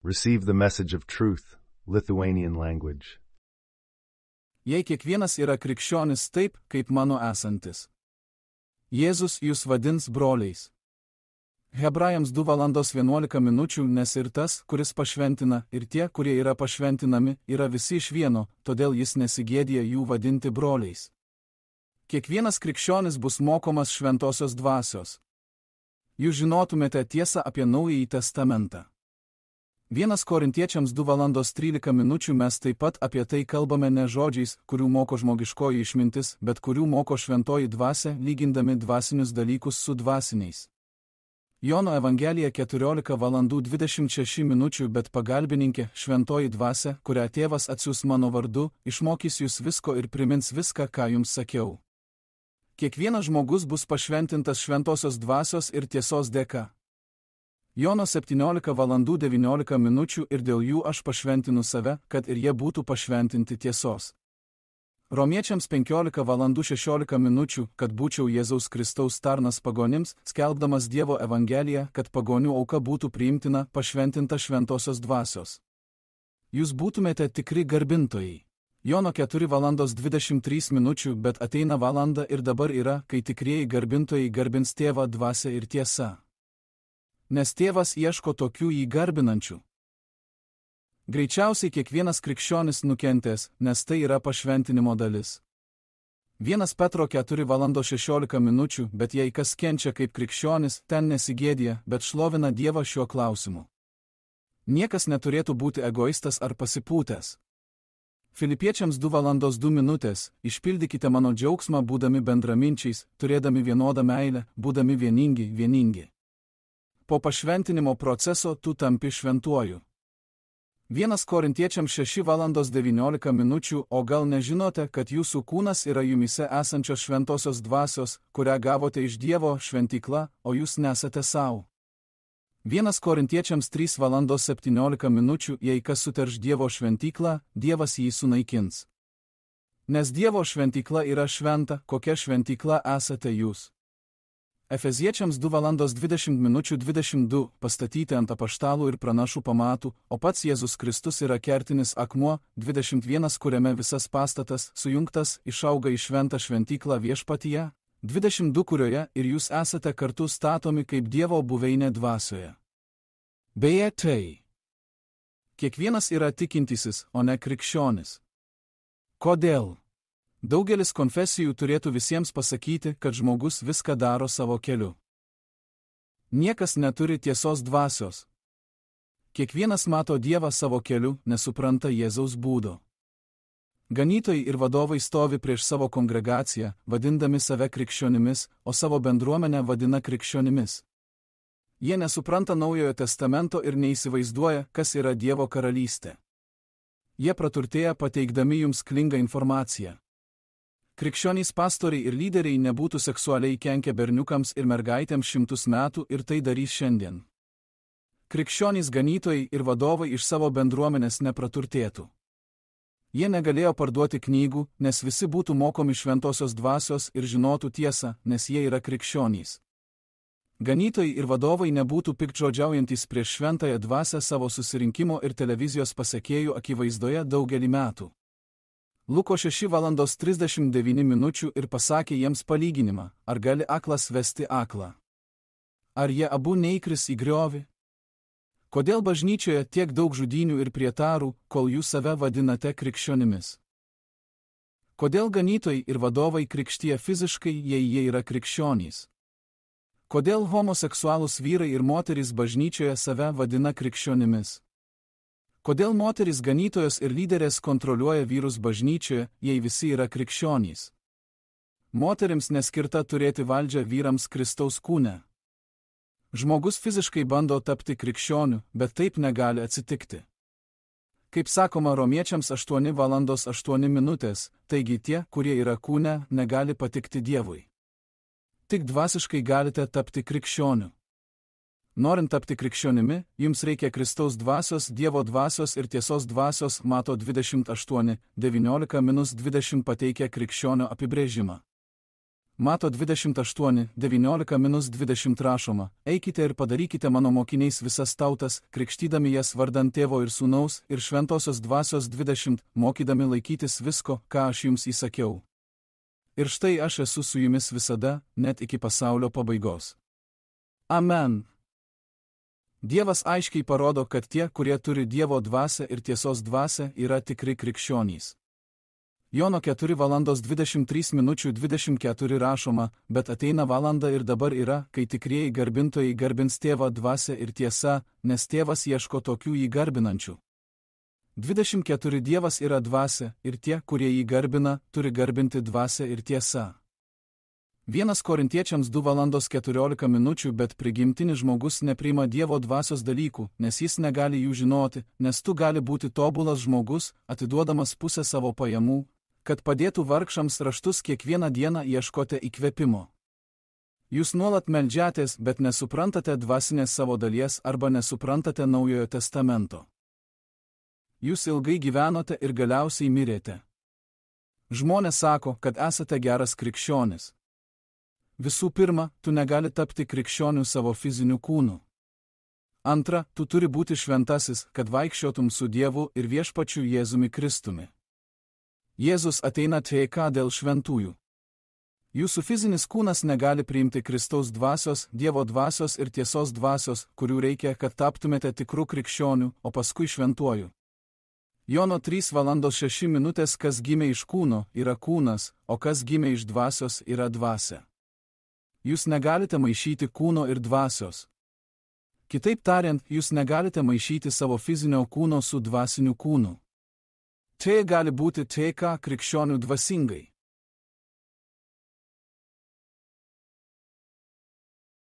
Receive the message of truth, Lithuanian language. Jei kiekvienas yra krikščionis taip, kaip mano esantis. Jėzus jūs vadins broliais. Hebrajams 2:11, nes ir tas, kuris pašventina, ir tie, kurie yra pašventinami, yra visi iš vieno, todėl jis nesigėdija jų vadinti broliais. Kiekvienas krikščionis bus mokomas šventosios dvasios. Jūs žinotumėte tiesą apie Naująjį testamentą. 1 Korintiečiams 2:13 mes taip pat apie tai kalbame ne žodžiais, kurių moko žmogiškoji išmintis, bet kurių moko šventoji dvasia, lygindami dvasinius dalykus su dvasiniais. Jono Evangelija 14:26, bet pagalbininkė, šventoji dvasia, kurią tėvas atsiųs mano vardu, išmokys jūs visko ir primins viską, ką jums sakiau. Kiekvienas žmogus bus pašventintas šventosios dvasios ir tiesos dėka. Jono 17:19 ir dėl jų aš pašventinu save, kad ir jie būtų pašventinti tiesos. Romiečiams 15:16, kad būčiau Jėzaus Kristaus tarnas pagonims, skelbdamas Dievo Evangeliją, kad pagonių auka būtų priimtina, pašventinta šventosios dvasios. Jūs būtumėte tikri garbintojai. Jono 4:23, bet ateina valanda ir dabar yra, kai tikrieji garbintojai garbins tėvą dvasią ir tiesą. Nes tėvas ieško tokių jį garbinančių. Greičiausiai kiekvienas krikščionis nukentės, nes tai yra pašventinimo dalis. 1 Petro 4:16, bet jei kas kenčia kaip krikščionis, ten nesigėdija, bet šlovina Dievą šiuo klausimu. Niekas neturėtų būti egoistas ar pasipūtęs. Filipiečiams 2:2, išpildykite mano džiaugsmą būdami bendraminčiais, turėdami vienodą meilę, būdami vieningi. Po pašventinimo proceso tu tampi šventuoju. 1 Korintiečiams 6:19, o gal nežinote, kad jūsų kūnas yra jumyse esančios šventosios dvasios, kurią gavote iš Dievo šventykla, o jūs nesate savo. 1 Korintiečiams 3:17, jei kas suterš Dievo šventyklą, Dievas jį sunaikins. Nes Dievo šventykla yra šventa, kokia šventykla esate jūs. Efeziečiams 2:20-22, pastatyti ant apaštalų ir pranašų pamatų, o pats Jėzus Kristus yra kertinis akmuo, 21, kuriame visas pastatas, sujungtas, išauga į šventą šventyklą viešpatyje, 22, kurioje ir jūs esate kartu statomi kaip Dievo buveinė dvasioje. Beje tai. Kiekvienas yra tikintysis, o ne krikščionis. Kodėl? Daugelis konfesijų turėtų visiems pasakyti, kad žmogus viską daro savo keliu. Niekas neturi tiesos dvasios. Kiekvienas mato Dievą savo keliu, nesupranta Jėzaus būdo. Ganytojai ir vadovai stovi prieš savo kongregaciją, vadindami save krikščionimis, o savo bendruomenę vadina krikščionimis. Jie nesupranta Naujojo testamento ir neįsivaizduoja, kas yra Dievo karalystė. Jie praturtėja pateikdami jums klingą informaciją. Krikščionys pastoriai ir lyderiai nebūtų seksualiai kenkę berniukams ir mergaitėms 100 metų ir tai darys šiandien. Krikščionys ganytojai ir vadovai iš savo bendruomenės nepraturtėtų. Jie negalėjo parduoti knygų, nes visi būtų mokomi šventosios dvasios ir žinotų tiesą, nes jie yra krikščionys. Ganytojai ir vadovai nebūtų piktžodžiaujantys prieš šventąją dvasią savo susirinkimo ir televizijos pasekėjų akivaizdoje daugelį metų. Luko 6:39 ir pasakė jiems palyginimą, ar gali aklas vesti aklą. Ar jie abu neįkris į griovį? Kodėl bažnyčioje tiek daug žudynių ir prietarų, kol jūs save vadinate krikščionimis? Kodėl ganytojai ir vadovai krikštija fiziškai, jei jie yra krikščionys? Kodėl homoseksualūs vyrai ir moterys bažnyčioje save vadina krikščionimis? Kodėl moterys ganytojos ir lyderės kontroliuoja vyrus bažnyčioje, jei visi yra krikščionys? Moterims neskirta turėti valdžią vyrams Kristaus kūne. Žmogus fiziškai bando tapti krikščioniu, bet taip negali atsitikti. Kaip sakoma Romiečiams 8:08, taigi tie, kurie yra kūne, negali patikti Dievui. Tik dvasiškai galite tapti krikščioniu. Norint tapti krikščionimi, jums reikia Kristaus dvasios, Dievo dvasios ir tiesos dvasios, Mato 28:19-20 pateikia krikščionio apibrėžimą. Mato 28:19-20 rašoma: Eikite ir padarykite mano mokiniais visas tautas, krikštydami jas vardant Tėvo ir Sūnaus ir Šventosios Dvasios 20, mokydami laikytis visko, ką aš jums įsakiau. Ir štai aš esu su jumis visada, net iki pasaulio pabaigos. Amen. Dievas aiškiai parodo, kad tie, kurie turi Dievo dvasią ir tiesos dvasią, yra tikri krikščionys. Jono 4:23:24 rašoma: Bet ateina valanda ir dabar yra, kai tikrieji garbintojai garbins Tėvą dvasią ir tiesa, nes Tėvas ieško tokių jį garbinančių. 24 Dievas yra dvasia, ir tie, kurie jį garbina, turi garbinti dvasią ir tiesa. 1 Korintiečiams 2:14, bet prigimtinis žmogus nepriima Dievo dvasios dalykų, nes jis negali jų žinoti, nes tu gali būti tobulas žmogus, atiduodamas pusę savo pajamų, kad padėtų vargšams raštus kiekvieną dieną ieškote įkvėpimo. Jūs nuolat meldžiatės, bet nesuprantate dvasinės savo dalies arba nesuprantate Naujojo testamento. Jūs ilgai gyvenote ir galiausiai mirėte. Žmonės sako, kad esate geras krikščionis. Visų pirma, tu negali tapti krikščioniu savo fiziniu kūnu. Antra, tu turi būti šventasis, kad vaikščiotum su Dievu ir Viešpačiu Jėzumi Kristumi. Jėzus ateina teika dėl šventųjų. Jūsų fizinis kūnas negali priimti Kristaus dvasios, Dievo dvasios ir tiesos dvasios, kurių reikia, kad taptumėte tikrų krikščionių, o paskui šventuoju. Jono 3:06, kas gimė iš kūno, yra kūnas, o kas gimė iš dvasios, yra dvasia. Jūs negalite maišyti kūno ir dvasios. Kitaip tariant, jūs negalite maišyti savo fizinio kūno su dvasiniu kūnu. Tai gali būti teika krikščionių dvasingai.